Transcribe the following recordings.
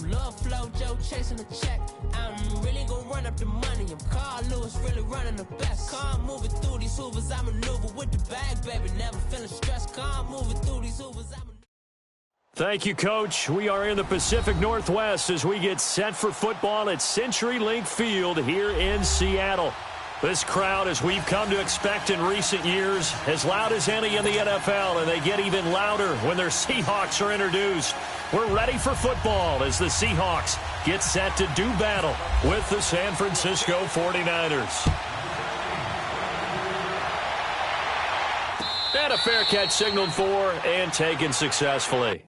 Love flow, Joe chasing the check. I'm really gonna run up the money. I'm Carl Lewis, really running the best. Calm moving through these hoovers, I maneuver with the bag, baby. Never feeling stressed. Calm moving through these hoovers, I maneuver. Thank you, Coach. We are in the Pacific Northwest as we get set for football at CenturyLink Field here in Seattle. This crowd, as we've come to expect in recent years, as loud as any in the NFL, and they get even louder when their Seahawks are introduced. We're ready for football as the Seahawks get set to do battle with the San Francisco 49ers. And a fair catch signaled for and taken successfully.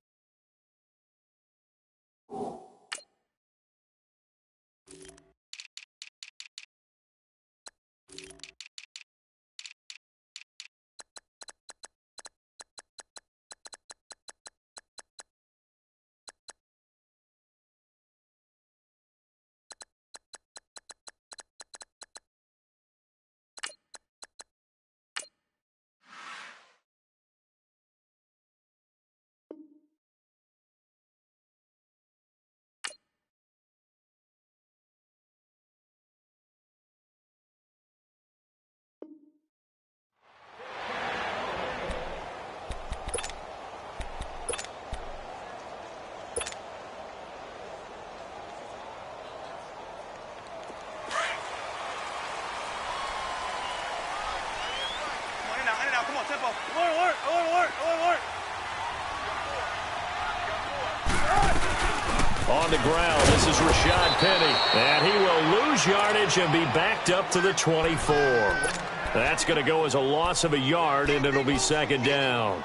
On the ground, this is Rashad Penny, and he will lose yardage and be backed up to the 24. That's going to go as a loss of a yard, and it'll be second down.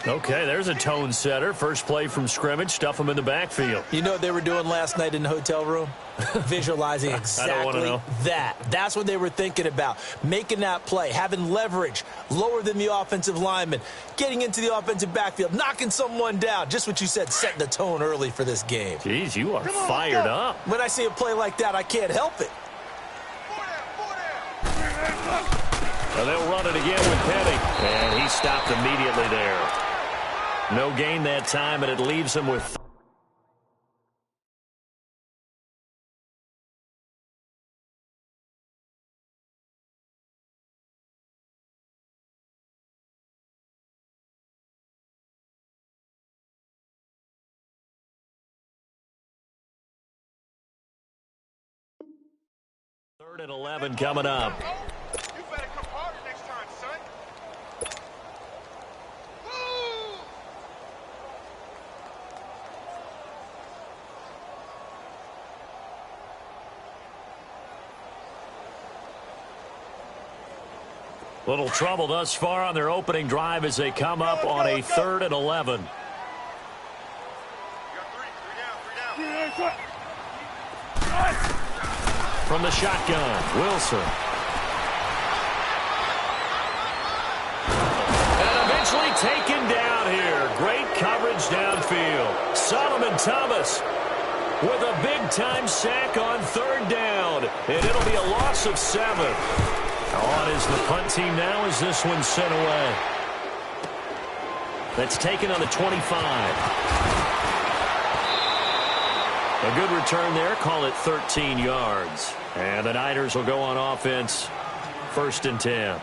Okay, there's a tone setter. First play from scrimmage, stuff him in the backfield. You know what they were doing last night in the hotel room? Visualizing exactly that. That's what they were thinking about. Making that play, having leverage, lower than the offensive lineman, getting into the offensive backfield, knocking someone down. Just what you said, setting the tone early for this game. Jeez, you are fired up. When I see a play like that, I can't help it. Well, they'll run it again with Penny, and he stopped immediately there. No gain that time, and it leaves him with... Third and 11 coming up. You better come harder next time, son. Little trouble thus far on their opening drive as they come up on a 3rd and 11. From the shotgun, Wilson. And eventually taken down here. Great coverage downfield. Solomon Thomas with a big-time sack on 3rd down. And it'll be a loss of 7. On is the punt team now as this one's sent away. That's taken on the 25. A good return there. Call it 13 yards. And the Niners will go on offense. 1st and 10.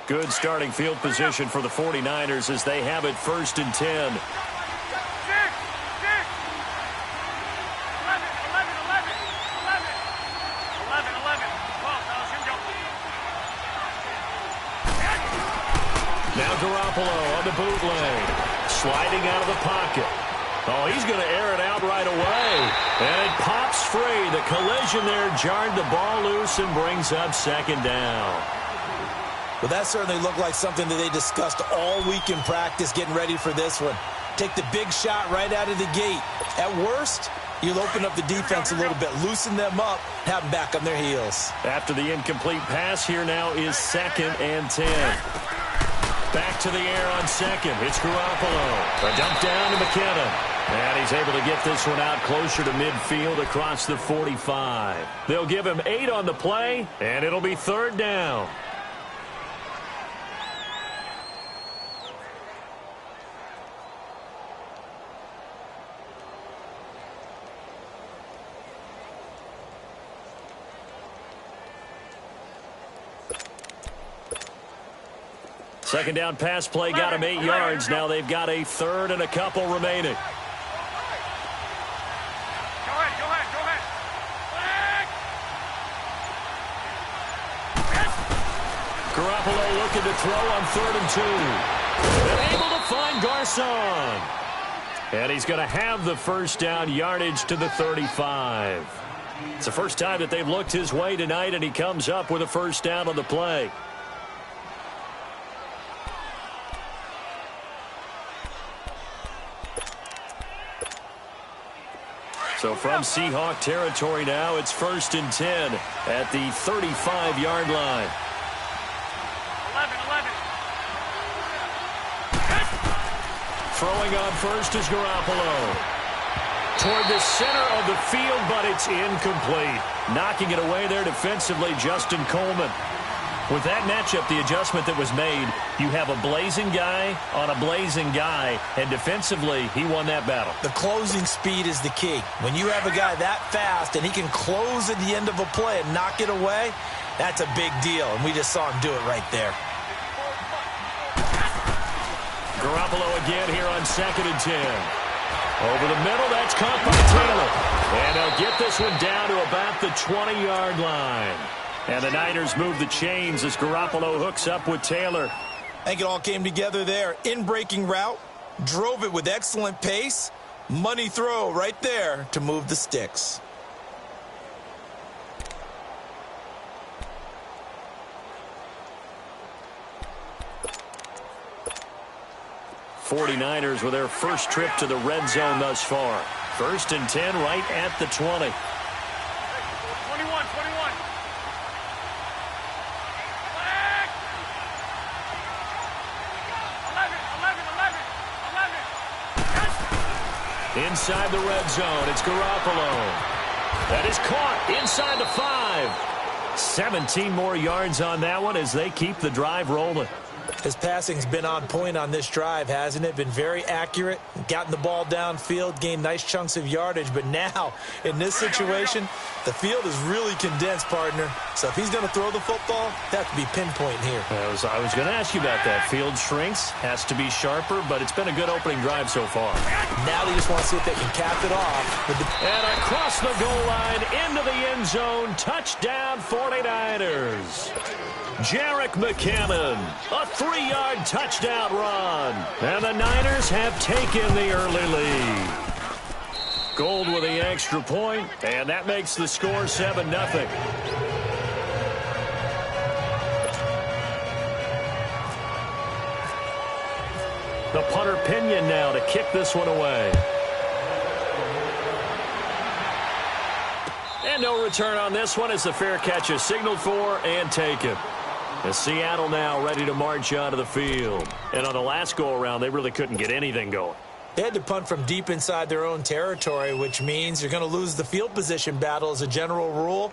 Good starting field position for the 49ers as they have it 1st and 10. Now Garoppolo on the bootleg. Sliding out of the pocket. Oh, he's going to air it out right away. And it pops free. The collision there jarred the ball loose and brings up 2nd down. Well, that certainly looked like something that they discussed all week in practice getting ready for this one. Take the big shot right out of the gate. At worst, you'll open up the defense a little bit, loosen them up, have them back on their heels. After the incomplete pass, here now is 2nd and 10. Back to the air on second. It's Garoppolo. A dump down to McKinnon. And he's able to get this one out closer to midfield across the 45. They'll give him 8 on the play, and it'll be third down. Second down pass play got him 8 yards. Now they've got a third and a couple remaining. Go ahead. Garoppolo looking to throw on 3rd and 2. And able to find Garcon. And he's going to have the first down, yardage to the 35. It's the first time that they've looked his way tonight, and he comes up with a first down on the play. So from Seahawk territory now, it's 1st and 10 at the 35-yard line. 11. Throwing on first is Garoppolo. Toward the center of the field, but it's incomplete. Knocking it away there defensively, Justin Coleman. With that matchup, the adjustment that was made, you have a blazing guy on a blazing guy, and defensively, he won that battle. The closing speed is the key. When you have a guy that fast and he can close at the end of a play and knock it away, that's a big deal, and we just saw him do it right there. Garoppolo again here on 2nd and 10. Over the middle, that's caught by Taylor. And they'll get this one down to about the 20-yard line. And the Niners move the chains as Garoppolo hooks up with Taylor. I think it all came together there. In-breaking route, drove it with excellent pace. Money throw right there to move the sticks. '49ers with their first trip to the red zone thus far. 1st and 10 right at the 20. 21. Inside the red zone, it's Garoppolo. That is caught inside the 5. 17 more yards on that one as they keep the drive rolling. His passing's been on point on this drive, hasn't it? Been very accurate, gotten the ball downfield, gained nice chunks of yardage. But now, in this situation, the field is really condensed, partner. So if he's going to throw the football, that have to be pinpoint here. I was going to ask you about that. Field shrinks, has to be sharper, but it's been a good opening drive so far. Now they just want to see if they can cap it off. And across the goal line, into the end zone, touchdown 49ers. Jerick McKinnon, a 3-yard touchdown run. And the Niners have taken the early lead. Gold with the extra point, and that makes the score 7-0. The punter Pinion now to kick this one away. And no return on this one as the fair catch is signaled for and taken. As Seattle now ready to march onto the field. And on the last go-around, they really couldn't get anything going. They had to punt from deep inside their own territory, which means you're going to lose the field position battle as a general rule.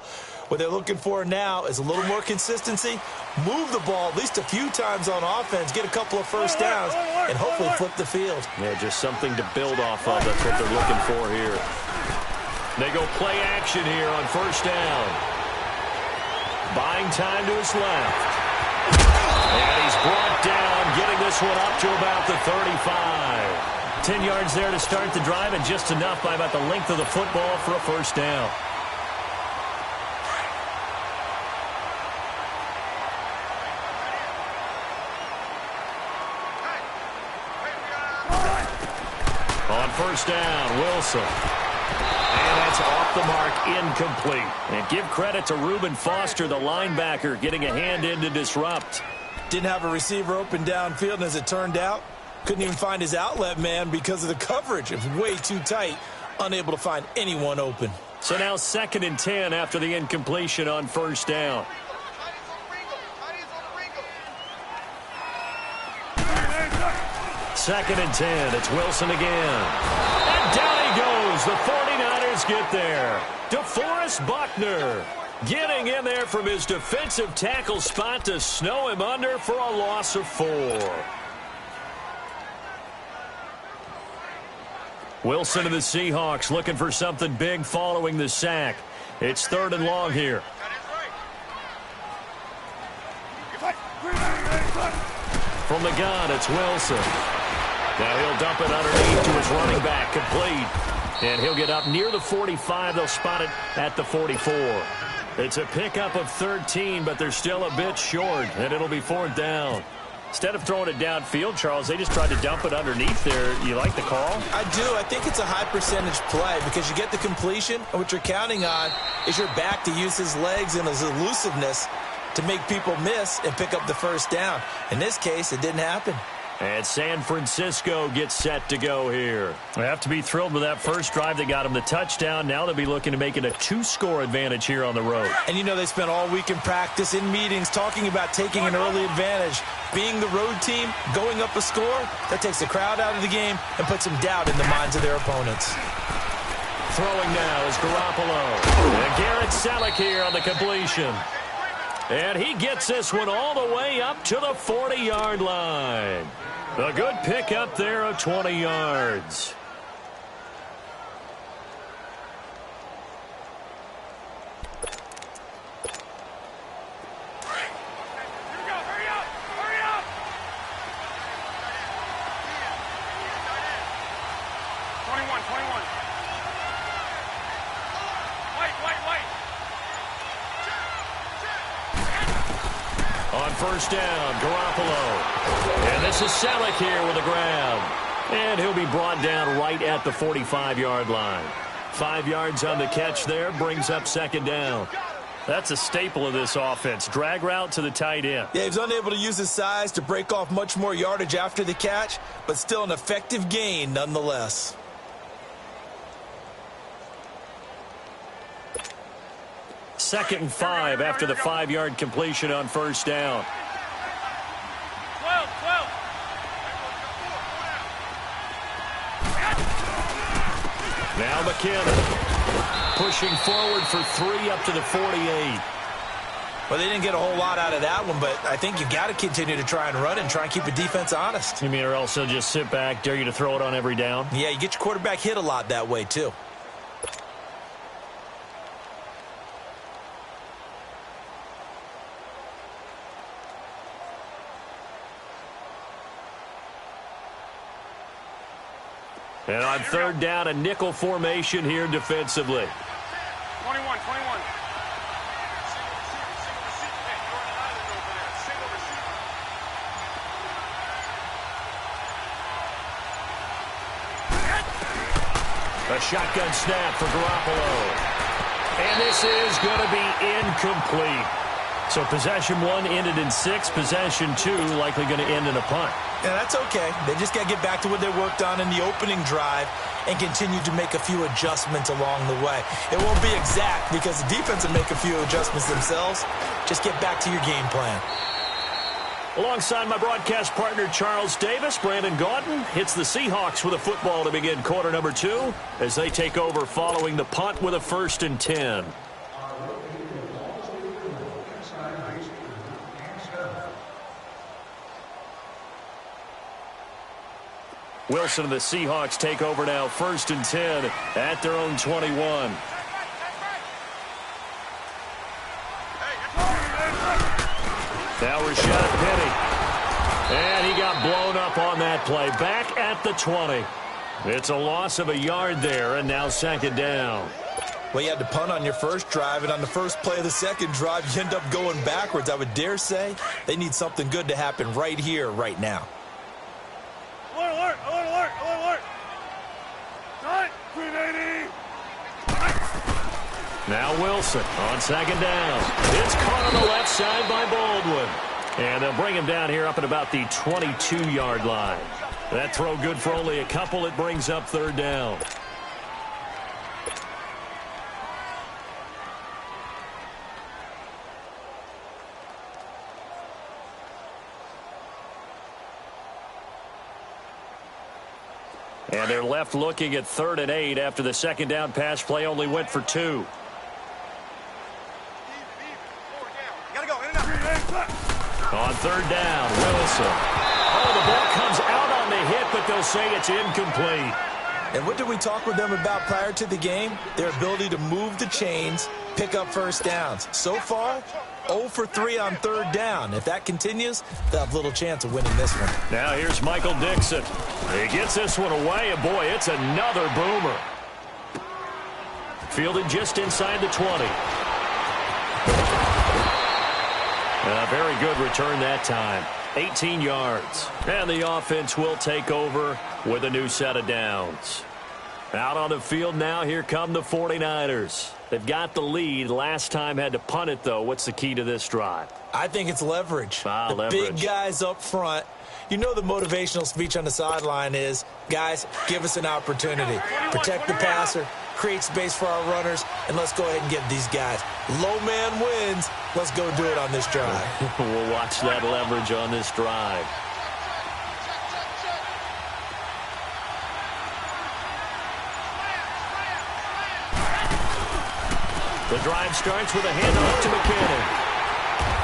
What they're looking for now is a little more consistency, move the ball at least a few times on offense, get a couple of first downs, and hopefully flip the field. Yeah, just something to build off of. That's what they're looking for here. They go play action here on 1st down. Buying time to his left. And he's brought down, getting this one up to about the 35. 10 yards there to start the drive, and just enough by about the length of the football for a first down. On 1st down, Wilson. And that's off the mark, incomplete. And give credit to Reuben Foster, the linebacker, getting a hand in to disrupt. Didn't have a receiver open downfield, and as it turned out, couldn't even find his outlet man because of the coverage. It was way too tight, unable to find anyone open. So now 2nd and 10 after the incompletion on 1st down. 2nd and 10. It's Wilson again. And down he goes. The 49ers get there. DeForest Buckner getting in there from his defensive tackle spot to snow him under for a loss of 4. Wilson and the Seahawks looking for something big following the sack. It's 3rd and long here. From the gun, it's Wilson. Now he'll dump it underneath to his running back, complete. And he'll get up near the 45. They'll spot it at the 44. It's a pickup of 13, but they're still a bit short, and it'll be 4th down. Instead of throwing it downfield, Charles, they just tried to dump it underneath there. You like the call? I do. I think it's a high percentage play because you get the completion, and what you're counting on is your back to use his legs and his elusiveness to make people miss and pick up the 1st down. In this case, it didn't happen. And San Francisco gets set to go here. They have to be thrilled with that first drive that got them the touchdown. Now they'll be looking to make it a 2-score advantage here on the road. And you know they spent all week in practice, in meetings, talking about taking an early advantage. Being the road team, going up a score, that takes the crowd out of the game and puts some doubt in the minds of their opponents. Throwing now is Garoppolo. And Garrett Selleck here on the completion. And he gets this one all the way up to the 40-yard line. A good pickup there of 20 yards. On 1st down, Garoppolo. And this is Selleck here with a grab. And he'll be brought down right at the 45-yard line. 5 yards on the catch there, brings up 2nd down. That's a staple of this offense. Drag route to the tight end. Yeah, he was unable to use his size to break off much more yardage after the catch, but still an effective gain nonetheless. Second and 5 after the 5-yard completion on 1st down. 12. Now McKinnon pushing forward for 3 up to the 48. Well, they didn't get a whole lot out of that one, but I think you got to continue to try and run and try and keep the defense honest. You mean or else they'll just sit back, dare you to throw it on every down? Yeah, you get your quarterback hit a lot that way, too. And on 3rd down, a nickel formation here defensively. 21. A shotgun snap for Garoppolo. And this is going to be incomplete. So possession 1 ended in 6. Possession 2 likely going to end in a punt. Yeah, that's okay. They just got to get back to what they worked on in the opening drive and continue to make a few adjustments along the way. It won't be exact because the defense will make a few adjustments themselves. Just get back to your game plan. Alongside my broadcast partner, Charles Davis, Brandon Gaudin hits the Seahawks with a football to begin quarter number 2 as they take over following the punt with a 1st and 10. Wilson and the Seahawks take over now, 1st and 10 at their own 21. Now Rashad Penny. And he got blown up on that play. Back at the 20. It's a loss of a yard there, and now 2nd down. Well, you had to punt on your first drive, and on the first play of the second drive, you end up going backwards. I would dare say they need something good to happen right here, right now. Alert! Time, 380. Now Wilson on 2nd down. It's caught on the left side by Baldwin. And they'll bring him down here up at about the 22-yard line. That throw good for only a couple. It brings up 3rd down. And they're left looking at 3rd and 8 after the second down pass play only went for 2. On 3rd down, Wilson. Oh, the ball comes out on the hit, but they'll say it's incomplete. And what did we talk with them about prior to the game? Their ability to move the chains, pick up first downs. So far, 0 for 3 on 3rd down. If that continues, they'll have little chance of winning this one. Now here's Michael Dixon. He gets this one away, and boy, it's another boomer. Fielded just inside the 20. A very good return that time. 18 yards. And the offense will take over with a new set of downs. Out on the field now, here come the 49ers. They've got the lead. Last time had to punt it, though. What's the key to this drive? I think it's leverage. Leverage. Big guys up front. You know the motivational speech on the sideline is, guys, give us an opportunity. Protect the passer, create space for our runners, and let's go ahead and get these guys. Low man wins. Let's go do it on this drive. We'll watch that leverage on this drive. The drive starts with a handoff to McKinnon.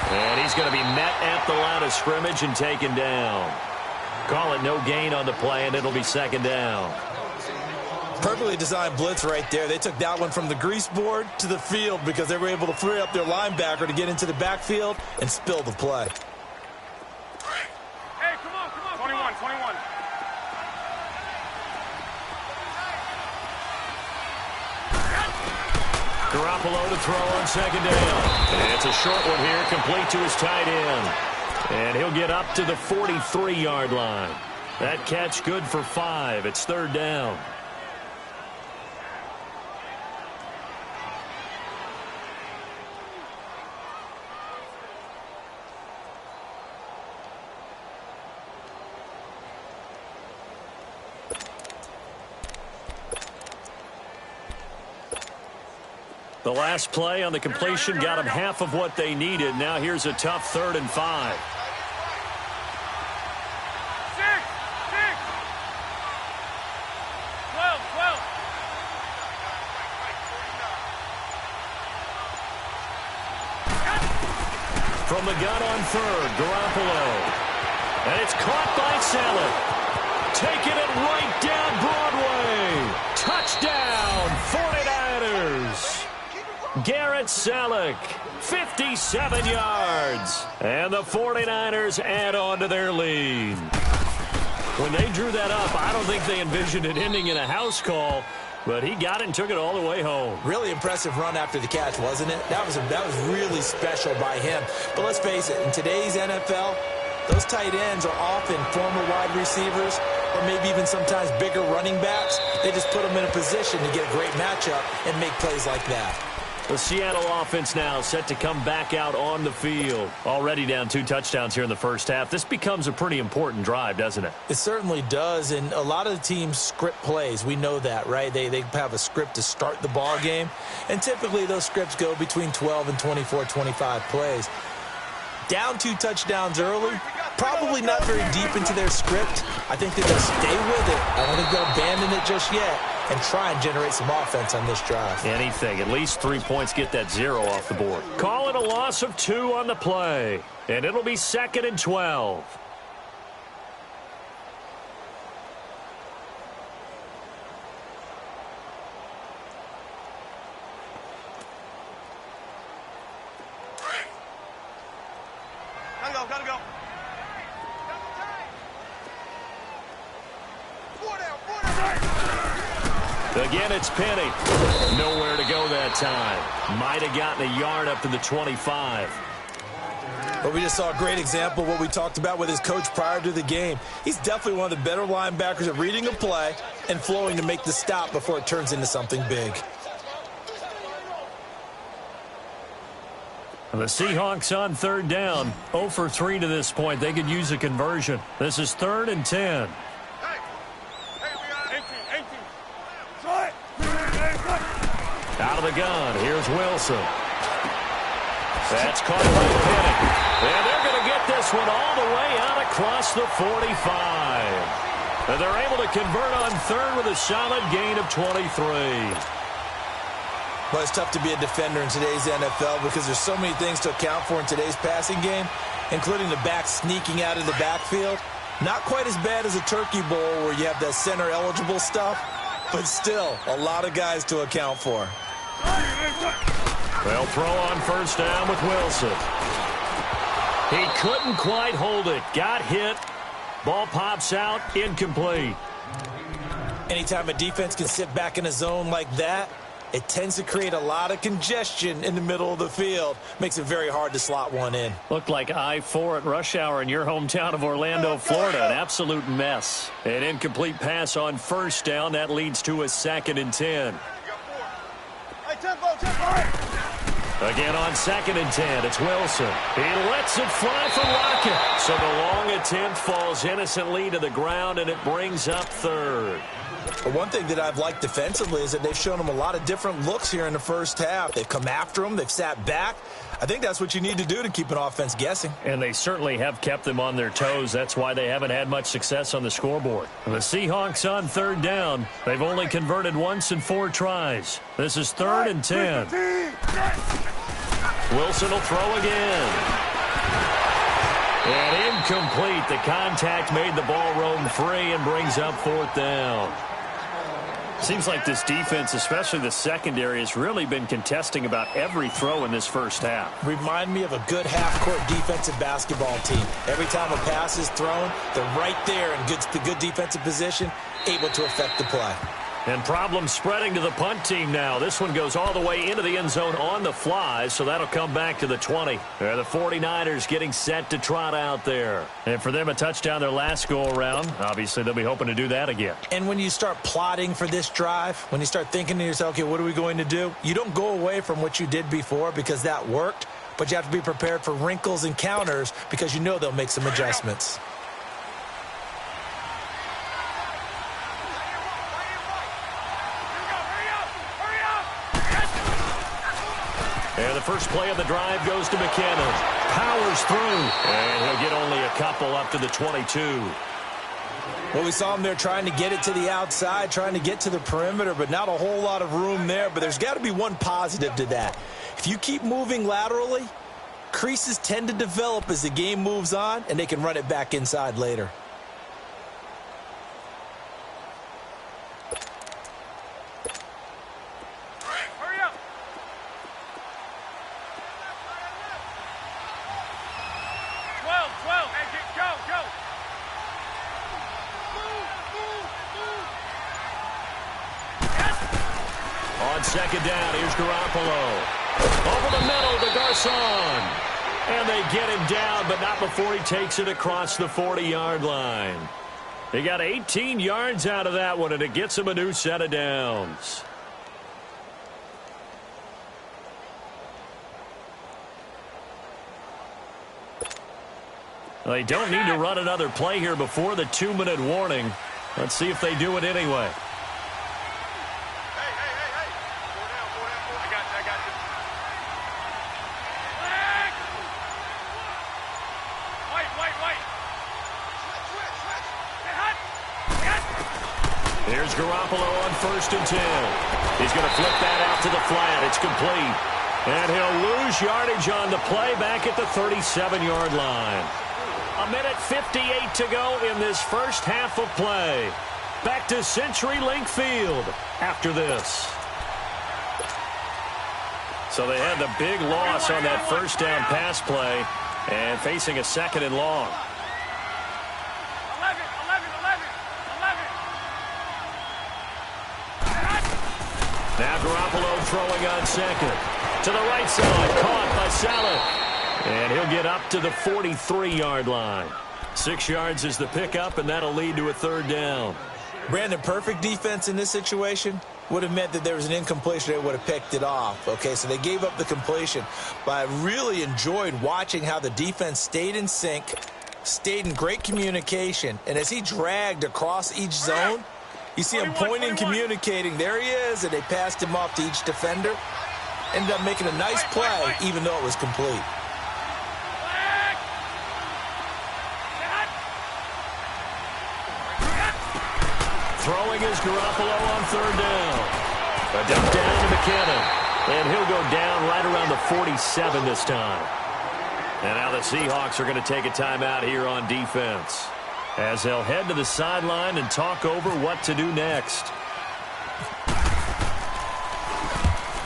And he's going to be met at the line of scrimmage and taken down. Call it no gain on the play, and it'll be 2nd down. Perfectly designed blitz right there. They took that one from the grease board to the field because they were able to free up their linebacker to get into the backfield and spill the play. Hey, come on. 21. Garoppolo to throw on 2nd down. And it's a short one here, complete to his tight end. And he'll get up to the 43-yard line. That catch good for 5. It's 3rd down. The last play on the completion got them half of what they needed. Now here's a tough 3rd and 5. From the gun on 3rd, Garoppolo. And it's caught by Saleh. Taking it right down Broadway. Touchdown, 49ers. Garrett Saleh, 57 yards. And the 49ers add on to their lead. When they drew that up, I don't think they envisioned it ending in a house call, but he got it and took it all the way home. Really impressive run after the catch, wasn't it? That was really special by him. But let's face it, in today's NFL, those tight ends are often former wide receivers or maybe even sometimes bigger running backs. They just put them in a position to get a great matchup and make plays like that. The Seattle offense now set to come back out on the field. Already down 2 touchdowns here in the first half. This becomes a pretty important drive, doesn't it? It certainly does, and a lot of the teams script plays. We know that, right? They have a script to start the ball game, and typically those scripts go between 12 and 24, 25 plays. Down 2 touchdowns early, probably not very deep into their script. I think that they'll stay with it. I don't think they'll abandon it just yet and try and generate some offense on this drive. Anything. At least 3 points, get that 0 off the board. Call it a loss of 2 on the play, and it'll be 2nd and 12. Gotta go. Again, it's Penny. Nowhere to go that time. Might have gotten a yard up to the 25. But we just saw a great example of what we talked about with his coach prior to the game. He's definitely one of the better linebackers at reading a play and flowing to make the stop before it turns into something big. The Seahawks on 3rd down. 0 for 3 to this point. They could use a conversion. This is 3rd and 10. Out of the gun, here's Wilson. That's caught by Penny. And they're going to get this one all the way out across the 45. And they're able to convert on third with a solid gain of 23. Well, it's tough to be a defender in today's NFL because there's so many things to account for in today's passing game, including the back sneaking out of the backfield. Not quite as bad as a turkey bowl where you have that center-eligible stuff, but still a lot of guys to account for. They'll throw on first down with Wilson. He couldn't quite hold it. Got hit. Ball pops out. Incomplete. Anytime a defense can sit back in a zone like that, it tends to create a lot of congestion in the middle of the field. Makes it very hard to slot one in. Looked like I-4 at rush hour in your hometown of Orlando, Florida. An absolute mess. An incomplete pass on first down. That leads to a 2nd and 10. Again on 2nd and 10, it's Wilson. He lets it fly for Lockett. So the long attempt falls innocently to the ground, and it brings up third. One thing that I've liked defensively is that they've shown them a lot of different looks here in the first half. They've come after them. They've sat back. I think that's what you need to do to keep an offense guessing. And they certainly have kept them on their toes. That's why they haven't had much success on the scoreboard. The Seahawks on third down. They've only converted once in 4 tries. This is 3rd and 10. Wilson will throw again. And incomplete. The contact made the ball roam free and brings up 4th down. Seems like this defense, especially the secondary, has really been contesting about every throw in this first half. Remind me of a good half-court defensive basketball team. Every time a pass is thrown, they're right there in good defensive position, able to affect the play. And problems spreading to the punt team now. This one goes all the way into the end zone on the fly, so that'll come back to the 20. They're the 49ers getting set to trot out there. And for them, a touchdown their last go-around. Obviously, they'll be hoping to do that again. And when you start plotting for this drive, when you start thinking to yourself, okay, what are we going to do? You don't go away from what you did before because that worked, but you have to be prepared for wrinkles and counters because you know they'll make some adjustments. And the first play of the drive goes to McKinnon. Powers through. And he'll get only a couple up to the 22. Well, we saw him there trying to get it to the outside, trying to get to the perimeter, but not a whole lot of room there. But there's got to be one positive to that. If you keep moving laterally, creases tend to develop as the game moves on, and they can run it back inside later. Second down, here's Garoppolo. Over the middle to Garcon. And they get him down, but not before he takes it across the 40-yard line. They got 18 yards out of that one, and it gets him a new set of downs. They don't need to run another play here before the 2-minute warning. Let's see if they do it anyway. Here's Garoppolo on 1st and 10. He's going to flip that out to the flat. It's complete. And he'll lose yardage on the play back at the 37-yard line. 1:58 to go in this first half of play. Back to CenturyLink Field after this. So they had the big loss on that first down pass play and facing a 2nd and long. Now Garoppolo throwing on 2nd. To the right side, caught by Saleh. And he'll get up to the 43-yard line. 6 yards is the pickup, and that'll lead to a 3rd down. Brandon, perfect defense in this situation would have meant that there was an incompletion. They would have picked it off. Okay, so they gave up the completion. But I really enjoyed watching how the defense stayed in sync, stayed in great communication. And as he dragged across each zone, you see him pointing, communicating. There he is, and they passed him off to each defender. Ended up making a nice play, even though it was complete. Throwing is Garoppolo on third down. A dump down to McKinnon. And he'll go down right around the 47 this time. And now the Seahawks are going to take a timeout here on defense, as they'll head to the sideline and talk over what to do next.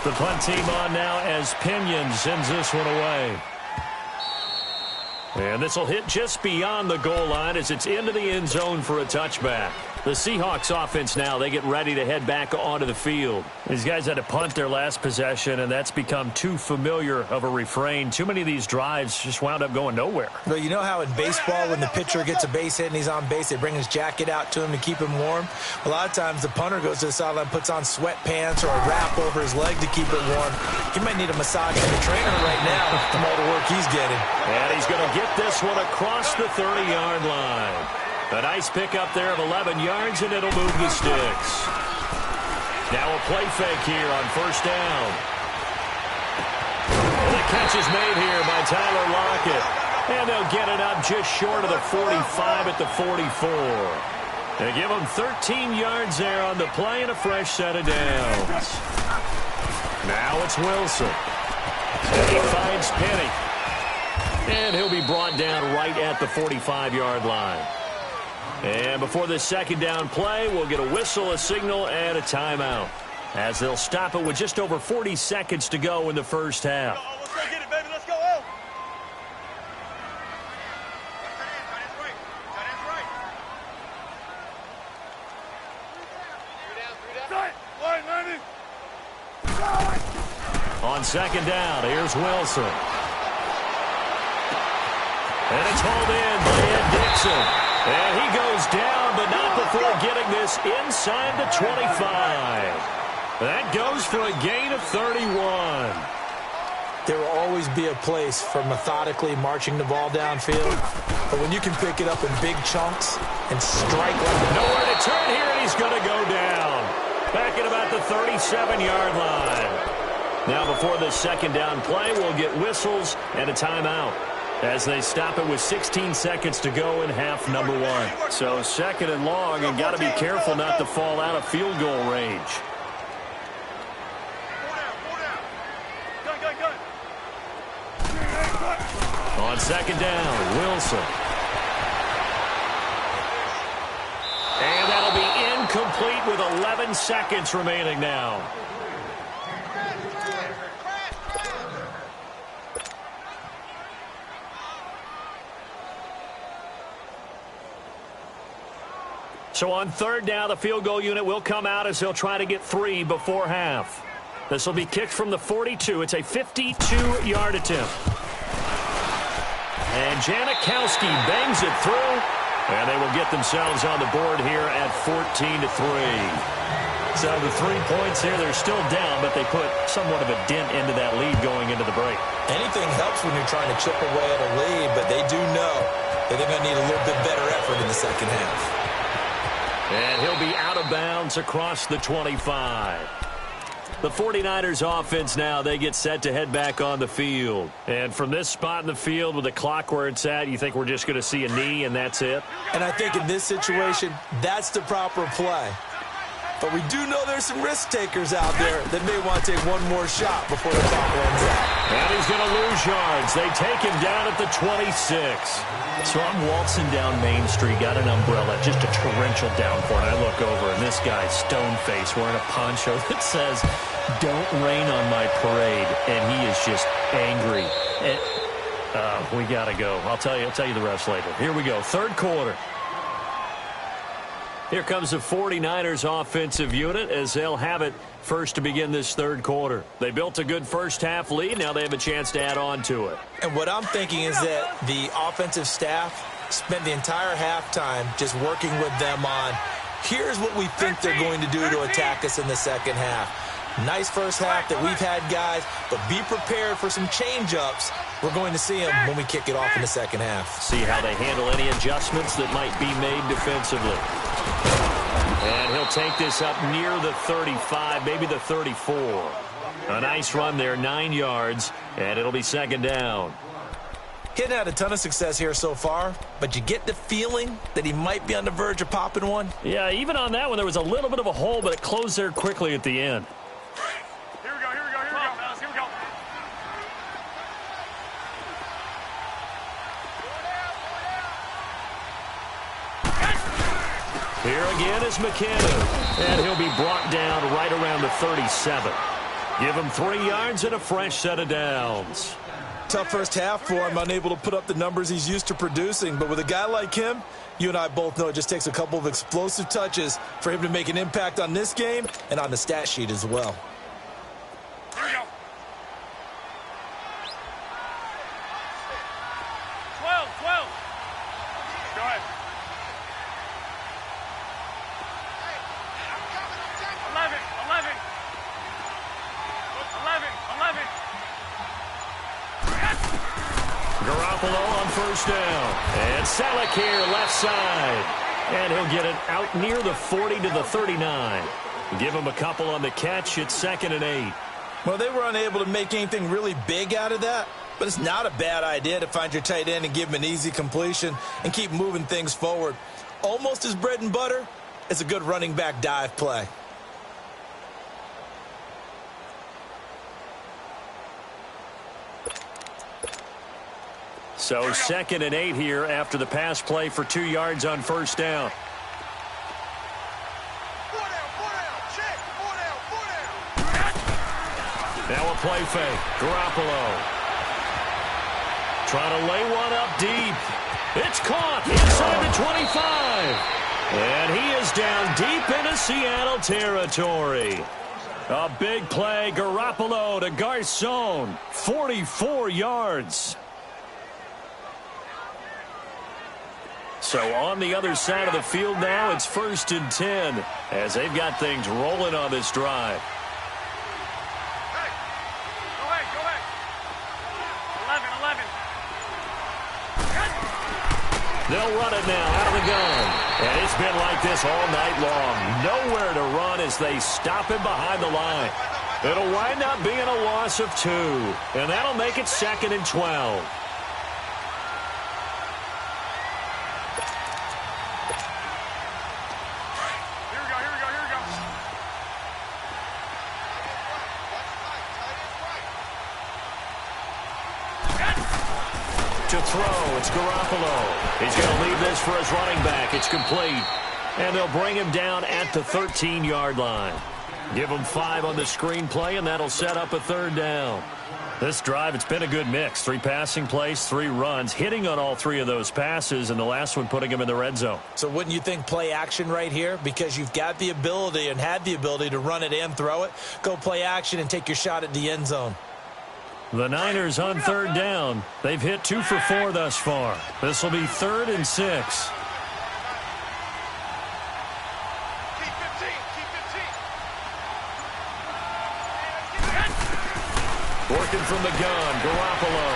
The punt team on now as Pinion sends this one away. And this will hit just beyond the goal line as it's into the end zone for a touchback. The Seahawks offense now, they get ready to head back onto the field. These guys had to punt their last possession, and that's become too familiar of a refrain. Too many of these drives just wound up going nowhere. Well, you know how in baseball when the pitcher gets a base hit and he's on base, they bring his jacket out to him to keep him warm? A lot of times the punter goes to the sideline, puts on sweatpants or a wrap over his leg to keep it warm. He might need a massage from the trainer right now from all the work he's getting. And he's going to get this one across the 30-yard line. A nice pick up there of 11 yards, and it'll move the sticks. Now a play fake here on first down. And the catch is made here by Tyler Lockett. And they'll get it up just short of the 45 at the 44. They give him 13 yards there on the play and a fresh set of downs. Now it's Wilson. And he finds Penny. And he'll be brought down right at the 45-yard line. And before this second down play, we'll get a whistle, a signal, and a timeout, as they'll stop it with just over 40 seconds to go in the first half. Let's go get it, baby. Let's go. On second down, here's Wilson. And it's hauled in by Ed Dixon. And he goes down, but not before getting this inside the 25. That goes for a gain of 31. There will always be a place for methodically marching the ball downfield. But when you can pick it up in big chunks and strike like nowhere to turn here, and he's going to go down. Back at about the 37-yard line. Now before the second down play, we'll get whistles and a timeout, as they stop it with 16 seconds to go in half number one. So second and long, and got to be careful not to fall out of field goal range. On second down, Wilson. And that'll be incomplete with 11 seconds remaining now. So on third down, the field goal unit will come out as they'll try to get 3 before half. This will be kicked from the 42. It's a 52-yard attempt. And Janikowski bangs it through, and they will get themselves on the board here at 14-3. So the 3 points here, they're still down, but they put somewhat of a dent into that lead going into the break. Anything helps when you're trying to chip away at a lead, but they do know that they're going to need a little bit better effort in the second half. And he'll be out of bounds across the 25. The 49ers offense now, they get set to head back on the field. And from this spot in the field with the clock where it's at, you think we're just going to see a knee and that's it? And I think in this situation, that's the proper play. But we do know there's some risk takers out there that may want to take one more shot before the clock runs out. And he's going to lose yards. They take him down at the 26. So I'm waltzing down Main Street, got an umbrella, just a torrential downpour, and I look over, and this guy's stone-faced wearing a poncho that says, "Don't rain on my parade," and he is just angry. And, we got to go. I'll tell you the rest later. Here we go, third quarter. Here comes the 49ers offensive unit as they'll have it first to begin this third quarter. They built a good first half lead. Now they have a chance to add on to it. And what I'm thinking is that the offensive staff spent the entire halftime just working with them on, here's what we think they're going to do to attack us in the second half. Nice first half that we've had, guys, but be prepared for some change-ups. We're going to see them when we kick it off in the second half. See how they handle any adjustments that might be made defensively. And he'll take this up near the 35, maybe the 34. A nice run there, 9 yards, and it'll be second down. He hadn't had a ton of success here so far, but you get the feeling that he might be on the verge of popping one. Yeah, even on that one, there was a little bit of a hole, but it closed there quickly at the end. Here we go, here we go, here we go, fellas, here we go. Here again is McKinnon, and he'll be brought down right around the 37. Give him 3 yards and a fresh set of downs. Tough first half for him, unable to put up the numbers he's used to producing. But with a guy like him, you and I both know it just takes a couple of explosive touches for him to make an impact on this game and on the stat sheet as well. Here we go. 12, 12. Go ahead. 11, 11. 11, 11. Garoppolo on first down. And Selleck here, left side. And he'll get it out near the 40 to the 39. Give him a couple on the catch. It's 2nd and 8. Well, they were unable to make anything really big out of that, but it's not a bad idea to find your tight end and give him an easy completion and keep moving things forward. Almost as bread and butter as a good running back dive play. So 2nd and 8 here after the pass play for 2 yards on first down. Now a play fake. Garoppolo trying to lay one up deep. It's caught inside the 25. And he is down deep into Seattle territory. A big play. Garoppolo to Garcon. 44 yards. So on the other side of the field now, it's 1st and 10 as they've got things rolling on this drive. Hey, go ahead, go ahead. 11, 11. They'll run it now out of the gun. And it's been like this all night long. Nowhere to run as they stop him behind the line. It'll wind up being a loss of 2. And that'll make it 2nd and 12. To throw, it's Garoppolo. He's going to leave this for his running back. It's complete. And they'll bring him down at the 13-yard line. Give him 5 on the screenplay, and that'll set up a 3rd down. This drive, it's been a good mix. 3 passing plays, 3 runs, hitting on all 3 of those passes, and the last one putting him in the red zone. So wouldn't you think play action right here? Because you've got the ability and had the ability to run it and throw it. Go play action and take your shot at the end zone. The Niners on 3rd down. They've hit 2 for 4 thus far. This will be 3rd and 6. Keep 15, keep 15. Working from the gun, Garoppolo.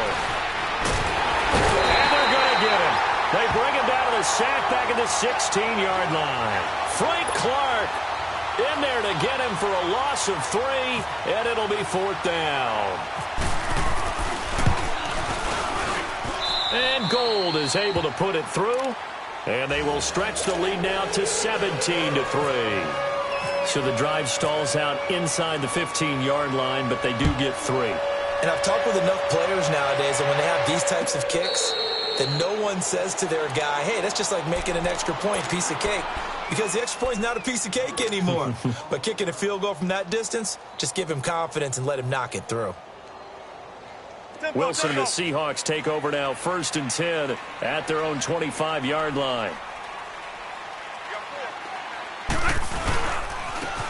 And they're going to get him. They bring him down to the sack back at the 16-yard line. Frank Clark in there to get him for a loss of 3, and it'll be 4th down. And Gold is able to put it through, and they will stretch the lead now to 17-3. So the drive stalls out inside the 15-yard line, but they do get 3. And I've talked with enough players nowadays, and when they have these types of kicks, that no one says to their guy, hey, that's just like making an extra point, piece of cake. Because the extra point is not a piece of cake anymore. But kicking a field goal from that distance, just give him confidence and let him knock it through. Wilson and the Seahawks take over now, 1st and 10 at their own 25-yard line.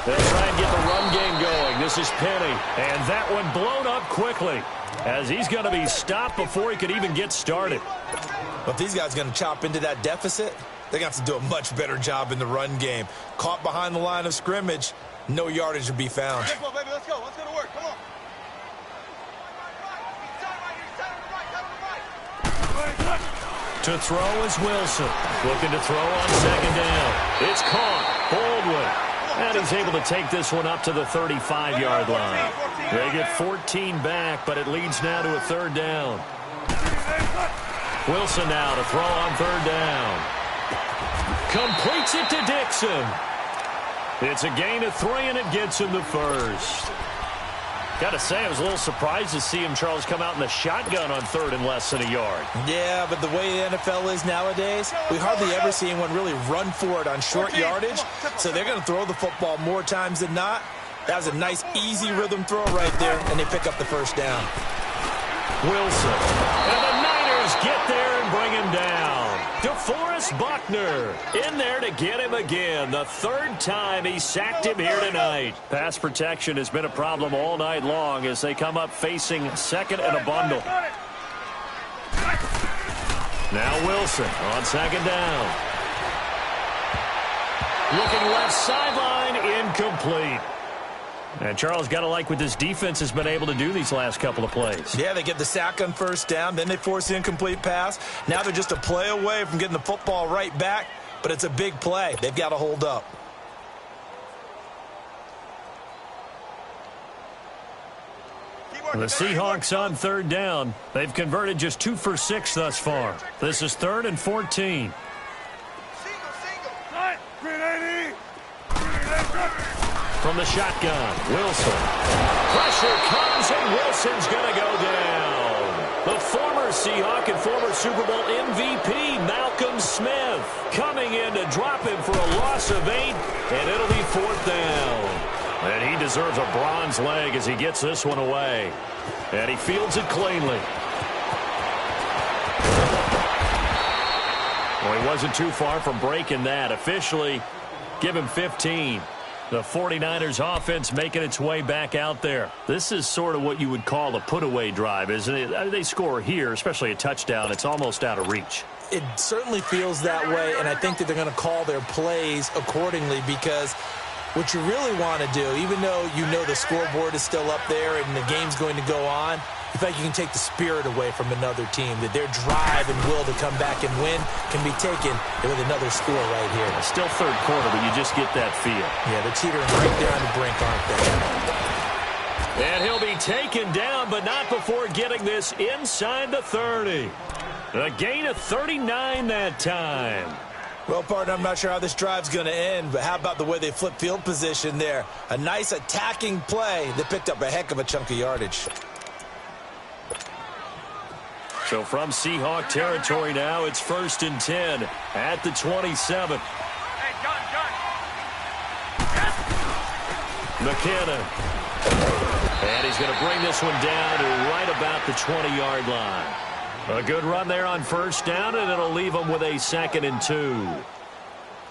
They'll try and get the run game going. This is Penny, and that one blown up quickly as he's going to be stopped before he could even get started. But if these guys are going to chop into that deficit, they're going to have to do a much better job in the run game. Caught behind the line of scrimmage, no yardage to be found. Let's go, baby, let's go. Let's go to work. Come on. To throw is Wilson. Looking to throw on 2nd down. It's caught. Baldwin. And he's able to take this one up to the 35-yard line. They get 14 back, but it leads now to a 3rd down. Wilson now to throw on third down. Completes it to Dixon. It's a gain of 3, and it gets him the first. Got to say, I was a little surprised to see him, Charles, come out in the shotgun on third and less than a yard. Yeah, but the way the NFL is nowadays, we hardly ever see anyone really run for it on short yardage. So they're going to throw the football more times than not. That was a nice, easy rhythm throw right there, and they pick up the first down. Wilson. And the Niners get there and bring him down. DeForest Buckner in there to get him again. The third time he sacked him here tonight. Pass protection has been a problem all night long as they come up facing second and a bundle. Now Wilson on second down. Looking left sideline, incomplete. And Charles, got to like what this defense has been able to do these last couple of plays. Yeah, they get the sack on first down, then they force the incomplete pass. Now they're just a play away from getting the football right back, but it's a big play. They've got to hold up. The Seahawks on third down. They've converted just 2 for 6 thus far. This is 3rd and 14. From the shotgun, Wilson. Pressure comes, and Wilson's going to go down. The former Seahawk and former Super Bowl MVP, Malcolm Smith, coming in to drop him for a loss of 8, and it'll be 4th down. And he deserves a bronze leg as he gets this one away. And he fields it cleanly. Well, he wasn't too far from breaking that. Officially, give him 15. The 49ers offense making its way back out there. This is sort of what you would call a put-away drive, isn't it? They score here, especially a touchdown. It's almost out of reach. It certainly feels that way, and I think that they're going to call their plays accordingly because what you really want to do, even though you know the scoreboard is still up there and the game's going to go on, you feel like you can take the spirit away from another team, that their drive and will to come back and win can be taken with another score right here. It's still third quarter, but you just get that feel. Yeah, they're teetering right there on the brink, aren't they? And he'll be taken down, but not before getting this inside the 30. A gain of 39 that time. Well, partner, I'm not sure how this drive's going to end, but how about the way they flip field position there? A nice attacking play that picked up a heck of a chunk of yardage. So from Seahawk territory now, it's 1st and 10 at the 27. McKinnon. And he's going to bring this one down to right about the 20-yard line. A good run there on first down, and it'll leave them with a 2nd and 2.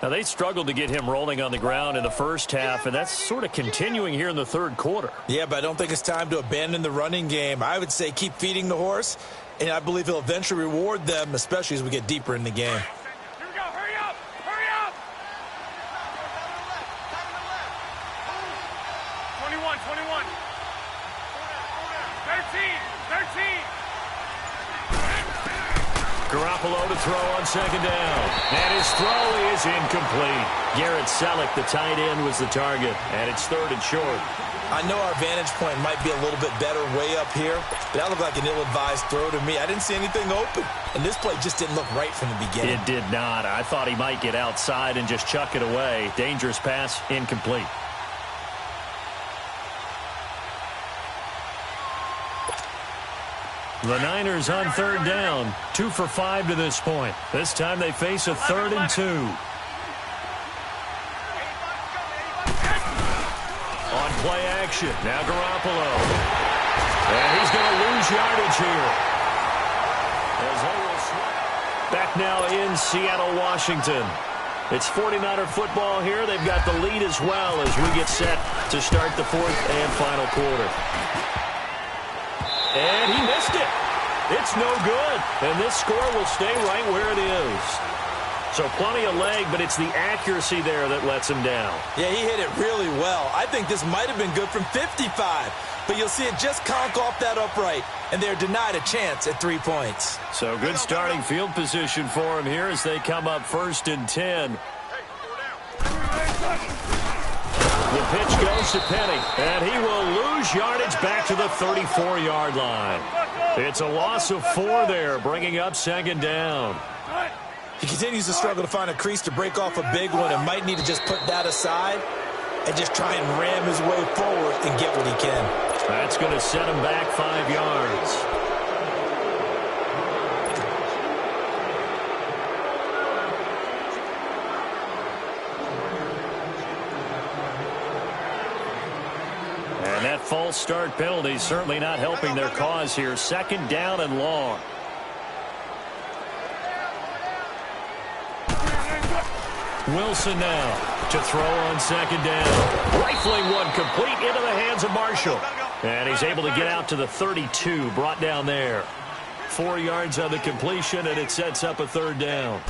Now, they struggled to get him rolling on the ground in the first half, and that's sort of continuing here in the third quarter. Yeah, but I don't think it's time to abandon the running game. I would say keep feeding the horse, and I believe he'll eventually reward them, especially as we get deeper in the game. Here we go. Hurry up. Hurry up. 21, 21. 13. Garoppolo to throw on second down. And his throw is incomplete. Garrett Selleck, the tight end, was the target. And it's 3rd and short. I know our vantage point might be a little bit better way up here, but that looked like an ill-advised throw to me. I didn't see anything open. And this play just didn't look right from the beginning. It did not. I thought he might get outside and just chuck it away. Dangerous pass, incomplete. The Niners on third down, 2 for 5 to this point. This time they face a 3rd and 2. On play action, now Garoppolo. And he's going to lose yardage here. Back now in Seattle, Washington. It's 49er football here. They've got the lead as well as we get set to start the 4th and final quarter. And he missed it. It's no good. And this score will stay right where it is. So plenty of leg, but it's the accuracy there that lets him down. Yeah, he hit it really well. I think this might have been good from 55. But you'll see it just conk off that upright. And they're denied a chance at 3 points. So good starting field position for him here as they come up 1st and 10. The pitch goes to Penny, and he will lose yardage back to the 34-yard line. It's a loss of 4 there, bringing up second down. He continues to struggle to find a crease to break off a big one and might need to just put that aside and just try and ram his way forward and get what he can. That's going to set him back 5 yards. And that false start penalty is certainly not helping their cause here. Second down and long. Wilson now to throw on second down. Rifling one complete into the hands of Marshall. And he's able to get out to the 32, brought down there. 4 yards on the completion, and it sets up a third down.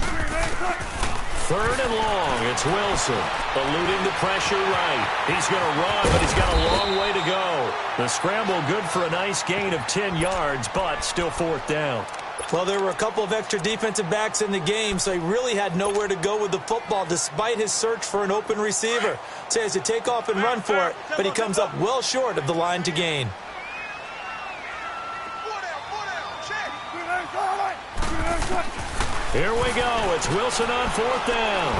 Third and long, it's Wilson. Eluding the pressure right. He's going to run, but he's got a long way to go. The scramble good for a nice gain of 10 yards, but still fourth down. Well, there were a couple of extra defensive backs in the game, so he really had nowhere to go with the football despite his search for an open receiver. So he has to take off and run for it, but he comes up well short of the line to gain. Here we go. It's Wilson on fourth down.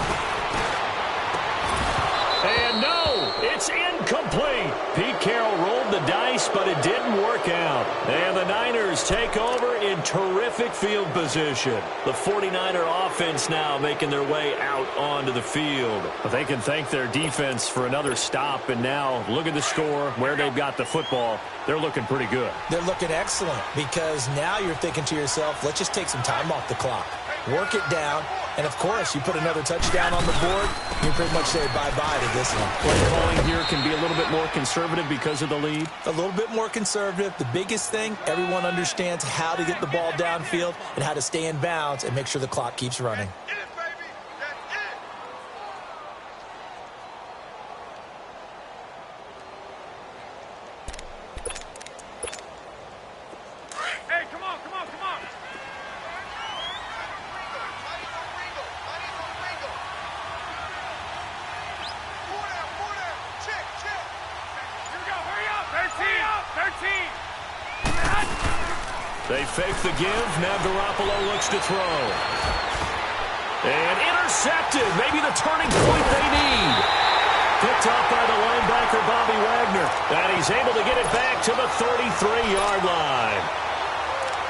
And no, it's incomplete. Pete Carroll rolled the dice, but it didn't work out. And the Niners take over in terrific field position. The 49er offense now making their way out onto the field. But they can thank their defense for another stop. And now look at the score, where they've got the football. They're looking pretty good. They're looking excellent because now you're thinking to yourself, let's just take some time off the clock. Work it down, and of course, you put another touchdown on the board, you pretty much say bye-bye to this one. Play calling here can be a little bit more conservative because of the lead. A little bit more conservative. The biggest thing, everyone understands how to get the ball downfield and how to stay in bounds and make sure the clock keeps running. They fake the give. Now Garoppolo looks to throw. And intercepted. Maybe the turning point they need. Picked off by the linebacker, Bobby Wagner. And he's able to get it back to the 33-yard line.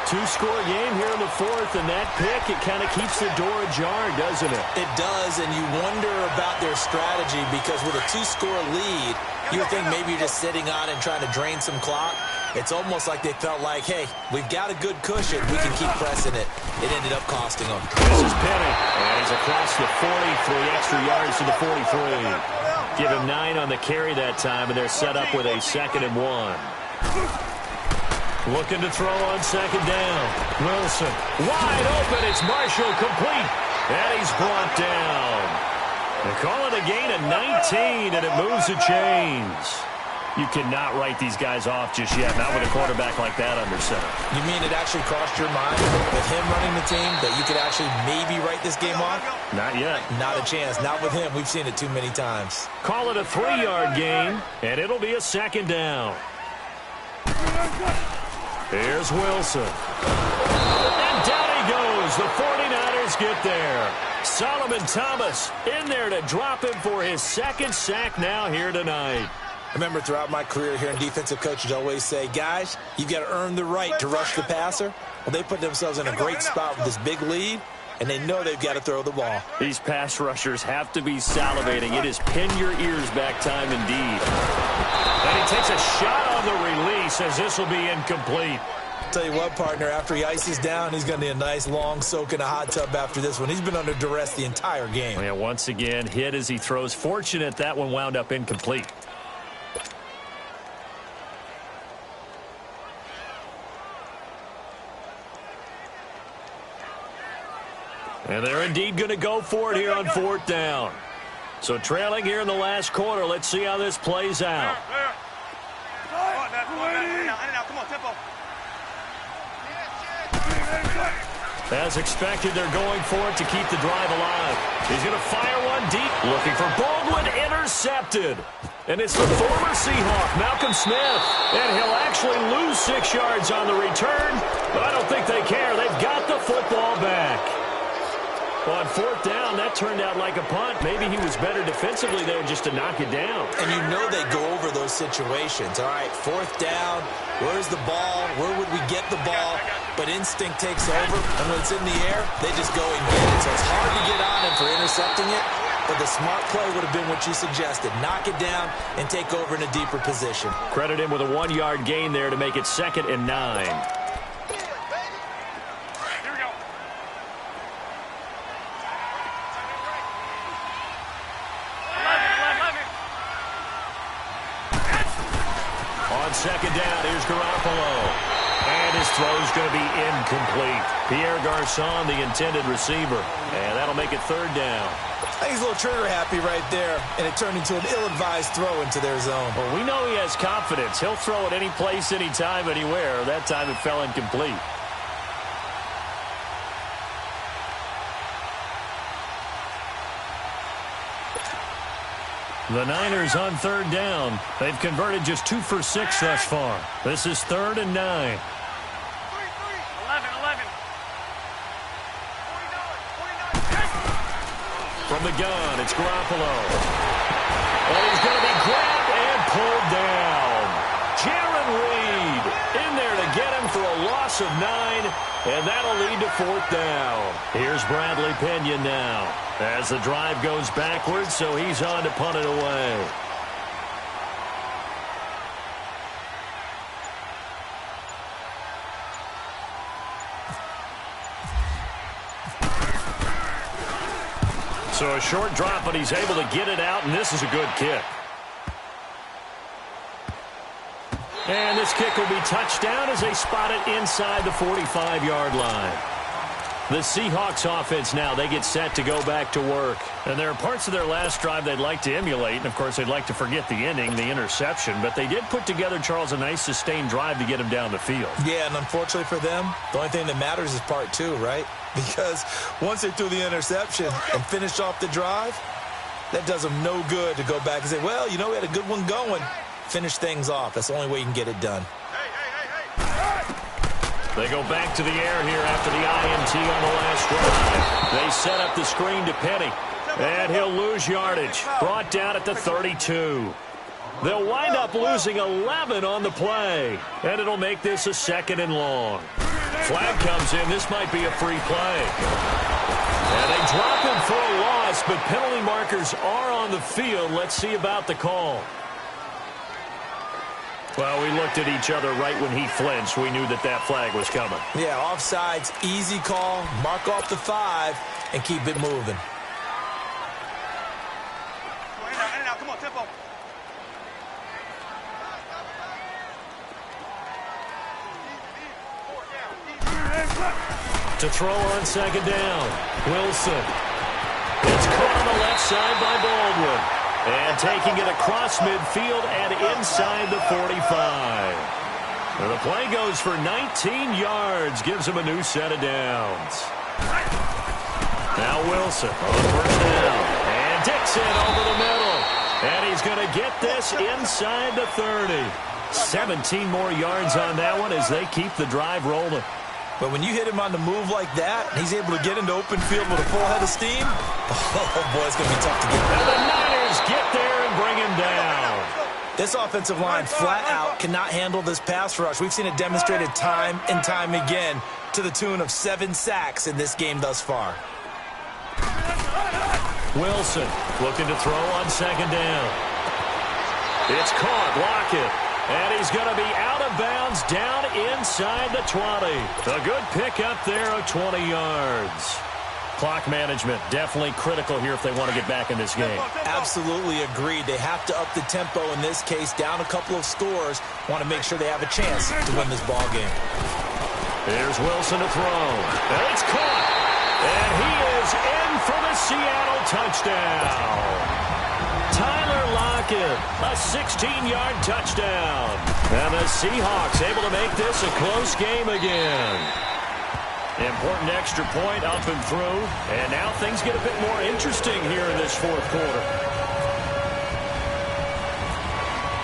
Two-score game here in the fourth, and that pick, it kind of keeps the door ajar, doesn't it? It does, and you wonder about their strategy because with a two-score lead, you would think maybe you're just sitting on and trying to drain some clock. It's almost like they felt like, hey, we've got a good cushion. We can keep pressing it. It ended up costing them. This is Penny, and he's across the 43 extra yards to the 43. Give him 9 on the carry that time, and they're set up with a 2nd and 1. Looking to throw on second down. Wilson wide open. It's Marshall complete, and he's brought down. They call it a gain of 19, and it moves the chains. You cannot write these guys off just yet, not with a quarterback like that under center. You mean it actually crossed your mind with him running the team that you could actually maybe write this game off? Not yet. Not a chance. Not with him. We've seen it too many times. Call it a 3-yard gain, and it'll be a 2nd down. Here's Wilson. And down he goes. The 49ers get there. Solomon Thomas in there to drop him for his 2nd sack now here tonight. I remember throughout my career here in defensive coaches always say, guys, you've got to earn the right to rush the passer. Well, they put themselves in a great spot with this big lead, and they know they've got to throw the ball. These pass rushers have to be salivating. It is pin your ears back time indeed. And he takes a shot on the release as this will be incomplete. Tell you what, partner, after he ices down, he's going to need a nice long soak in a hot tub after this one. He's been under duress the entire game. Yeah, once again, hit as he throws. Fortunate that one wound up incomplete. And they're indeed going to go for it here on 4th down. So trailing here in the last quarter. Let's see how this plays out. As expected, they're going for it to keep the drive alive. He's going to fire one deep. Looking for Baldwin. Intercepted. And it's the former Seahawk, Malcolm Smith. And he'll actually lose 6 yards on the return. But I don't think they care. They've got the football back. On 4th down, that turned out like a punt. Maybe he was better defensively there just to knock it down. And you know they go over those situations. All right, 4th down, where's the ball? Where would we get the ball? But instinct takes over, and when it's in the air, they just go and get it. So it's hard to get on him for intercepting it, but the smart play would have been what you suggested. Knock it down and take over in a deeper position. Credit him with a 1-yard gain there to make it 2nd and 9. On 2nd down, here's Garoppolo. And his throw's going to be incomplete. Pierre Garçon, the intended receiver. And that'll make it 3rd down. I think he's a little trigger happy right there, and it turned into an ill-advised throw into their zone. Well, we know he has confidence. He'll throw it any place, anytime, anywhere. That time it fell incomplete. The Niners on 3rd down. They've converted just 2 for 6 thus far. This is 3rd and 9. 11. From the gun, it's Garoppolo. And he's going to be grabbed and pulled down. Jaron Reed in there to get him for a loss of 9, and that'll lead to 4th down. Here's Bradley Pinion now as the drive goes backwards, so he's on to punt it away. So a short drop, but he's able to get it out, and this is a good kick. And this kick will be touched down as they spot it inside the 45-yard line. The Seahawks offense now, they get set to go back to work. And there are parts of their last drive they'd like to emulate. And, of course, they'd like to forget the ending, the interception. But they did put together, Charles, a nice sustained drive to get him down the field. Yeah, and unfortunately for them, the only thing that matters is part 2, right? Because once they threw the interception and finished off the drive, that does them no good to go back and say, well, you know, we had a good one going. Finish things off. That's the only way you can get it done. They go back to the air here after the INT on the last drive. They set up the screen to Penny, and he'll lose yardage. Brought down at the 32. They'll wind up losing 11 on the play, and it'll make this a 2nd and long. Flag comes in. This might be a free play. And they drop him for a loss, but penalty markers are on the field. Let's see about the call. Well, we looked at each other right when he flinched. We knew that that flag was coming. Yeah, offsides, easy call. Mark off the 5 and keep it moving. In and out, come on, tempo. To throw on 2nd down. Wilson. It's caught on the left side by Baldwin. And taking it across midfield and inside the 45. And the play goes for 19 yards. Gives him a new set of downs. Now Wilson on 1st down. And Dixon over the middle. And he's going to get this inside the 30. 17 more yards on that one as they keep the drive rolling. But when you hit him on the move like that, and he's able to get into open field with a full head of steam, oh boy, it's going to be tough to get and the Niners get there and bring him down. This offensive line flat out cannot handle this pass rush. We've seen it demonstrated time and time again to the tune of 7 sacks in this game thus far. Wilson looking to throw on 2nd down. It's caught. Lockett. And he's going to be out of bounds down inside the 20. A good pickup there of 20 yards. Clock management definitely critical here if they want to get back in this game. Absolutely agreed. They have to up the tempo in this case, down a couple of scores. Want to make sure they have a chance to win this ball game. Here's Wilson to throw. And it's caught. And he is in for the Seattle touchdown. Tyler Lockett, a 16-yard touchdown. And the Seahawks able to make this a close game again. Important extra point up and through. And now things get a bit more interesting here in this fourth quarter.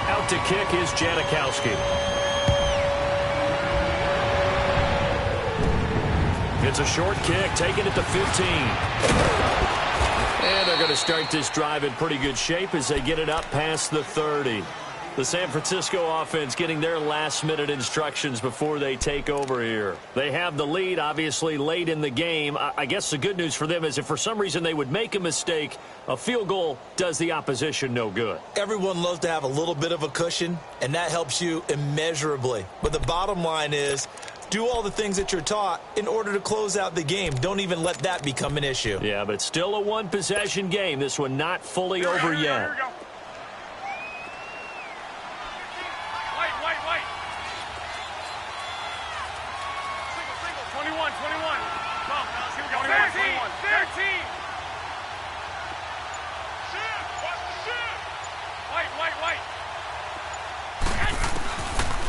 Out to kick is Janikowski. It's a short kick, taking it to 15. And they're going to start this drive in pretty good shape as they get it up past the 30. The San Francisco offense getting their last-minute instructions before they take over here. They have the lead, obviously, late in the game. I guess the good news for them is if for some reason they would make a mistake, a field goal does the opposition no good. Everyone loves to have a little bit of a cushion, and that helps you immeasurably. But the bottom line is, do all the things that you're taught in order to close out the game. Don't even let that become an issue. Yeah, but still a one-possession game. This one not fully over yet.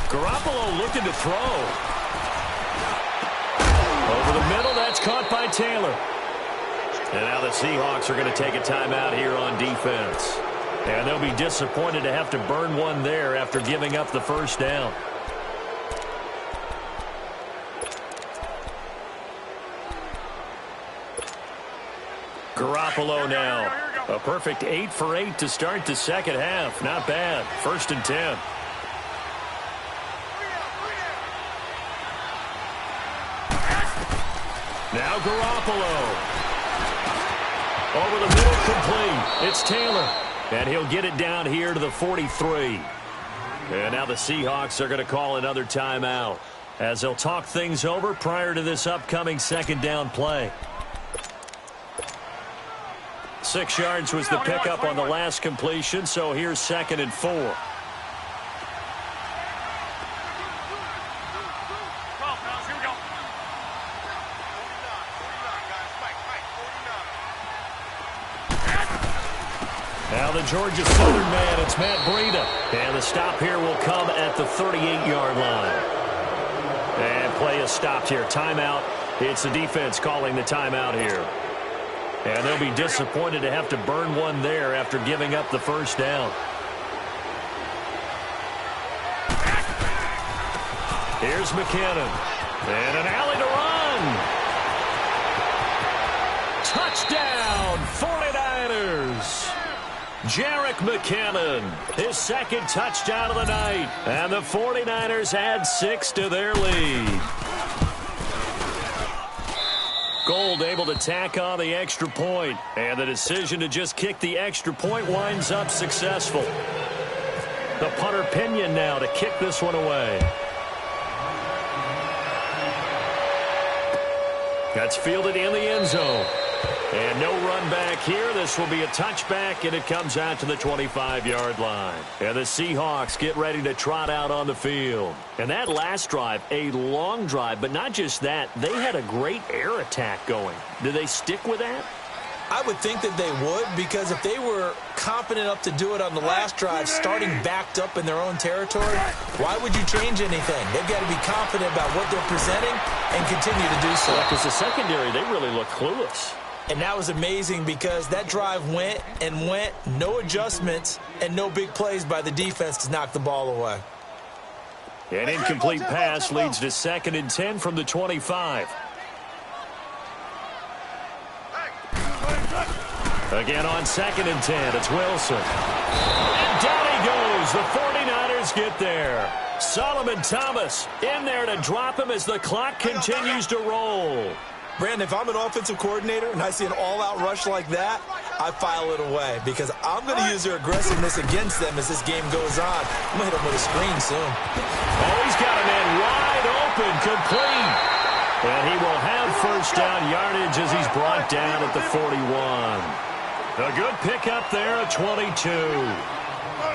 Garoppolo looking to throw. Over the middle, that's caught by Taylor. And now the Seahawks are going to take a timeout here on defense. And they'll be disappointed to have to burn one there after giving up the first down. Garoppolo now. A perfect 8 for 8 to start the second half. Not bad. 1st and 10. Now Garoppolo. Over the middle, complete. It's Taylor. And he'll get it down here to the 43. And now the Seahawks are going to call another timeout as they'll talk things over prior to this upcoming second down play. 6 yards was the pickup on the last completion, so here's 2nd and 4. Now the Georgia Southern man, it's Matt Breida. And the stop here will come at the 38-yard line. And play is stopped here. Timeout. It's the defense calling the timeout here. And they'll be disappointed to have to burn one there after giving up the first down. Here's McKinnon. And an alley to run. Touchdown, 49ers. Jerick McKinnon, his 2nd touchdown of the night. And the 49ers add 6 to their lead. Gold able to tack on the extra point. And the decision to just kick the extra point winds up successful. The punter Pinion now to kick this one away. That's fielded in the end zone. And no run back here. This will be a touchback, and it comes out to the 25-yard line. And the Seahawks get ready to trot out on the field. And that last drive, a long drive, but not just that. They had a great air attack going. Do they stick with that? I would think that they would, because if they were confident enough to do it on the last drive, starting backed up in their own territory, why would you change anything? They've got to be confident about what they're presenting and continue to do so. Because the secondary, they really look clueless. And that was amazing because that drive went and went, no adjustments, and no big plays by the defense to knock the ball away. An incomplete pass leads to 2nd and 10 from the 25. Again on 2nd and 10, it's Wilson. And down he goes. The 49ers get there. Solomon Thomas in there to drop him as the clock continues to roll. Brandon, if I'm an offensive coordinator and I see an all-out rush like that, I file it away because I'm going to use their aggressiveness against them as this game goes on. I'm going to hit them with a screen soon. Oh, he's got a man wide open, complete. And he will have first down yardage as he's brought down at the 41. A good pickup there at 22.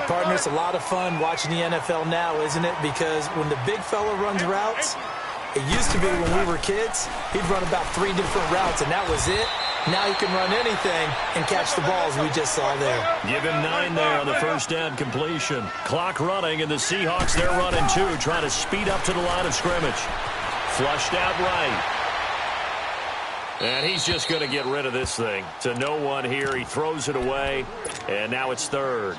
Partner, it's a lot of fun watching the NFL now, isn't it? Because when the big fella runs routes, it used to be when we were kids, he'd run about 3 different routes, and that was it. Now he can run anything and catch the balls we just saw there. Give him 9 there on the first down completion. Clock running, and the Seahawks, they're running too, trying to speed up to the line of scrimmage. Flushed out right. And he's just going to get rid of this thing. To no one here. He throws it away, and now it's third.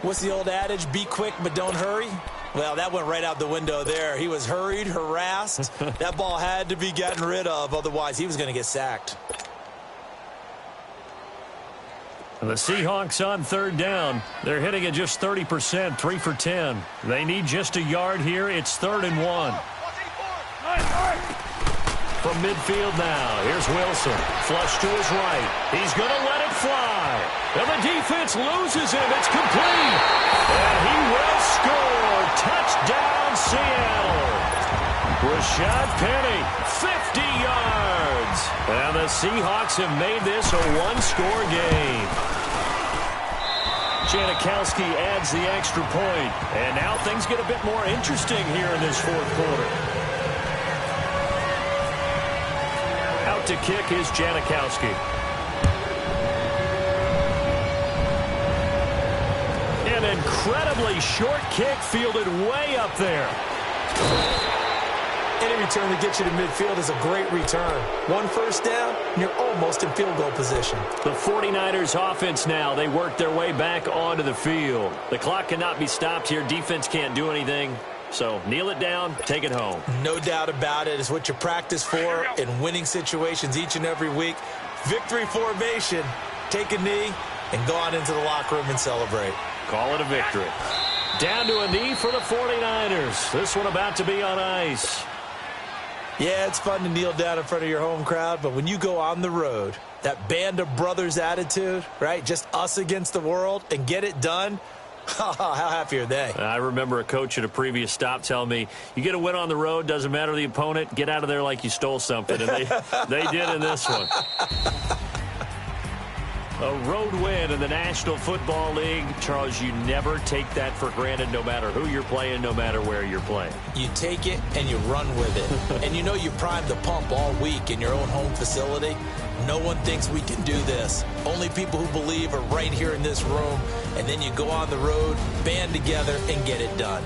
What's the old adage? Be quick, but don't hurry. Well, that went right out the window there. He was hurried, harassed. That ball had to be gotten rid of. Otherwise, he was going to get sacked. The Seahawks on third down. They're hitting at just 30%, 3 for 10. They need just a yard here. It's 3rd and 1. From midfield now, here's Wilson. Flush to his right. He's going to let it fly. And the defense loses him. It's complete. And he will score. Touchdown, Seattle. Rashad Penny, 50 yards. And the Seahawks have made this a one-score game. Janikowski adds the extra point. And now things get a bit more interesting here in this fourth quarter. Out to kick is Janikowski. An incredibly short kick fielded way up there. Any return that gets you to midfield is a great return. 1 first down, and you're almost in field goal position. The 49ers offense now. They work their way back onto the field. The clock cannot be stopped here. Defense can't do anything. So kneel it down, take it home. No doubt about it. It's what you practice for in winning situations each and every week. Victory formation. Take a knee and go on into the locker room and celebrate. Call it a victory. Down to a knee for the 49ers. This one about to be on ice. Yeah, it's fun to kneel down in front of your home crowd, but when you go on the road, that band of brothers attitude, right? Just us against the world and get it done. How happy are they? I remember a coach at a previous stop telling me, you get a win on the road, doesn't matter the opponent, get out of there like you stole something. And they did in this one. A road win in the National Football League. Charles, you never take that for granted no matter who you're playing, no matter where you're playing. You take it and you run with it. And you know you primed the pump all week in your own home facility. No one thinks we can do this. Only people who believe are right here in this room. And then you go on the road, band together, and get it done.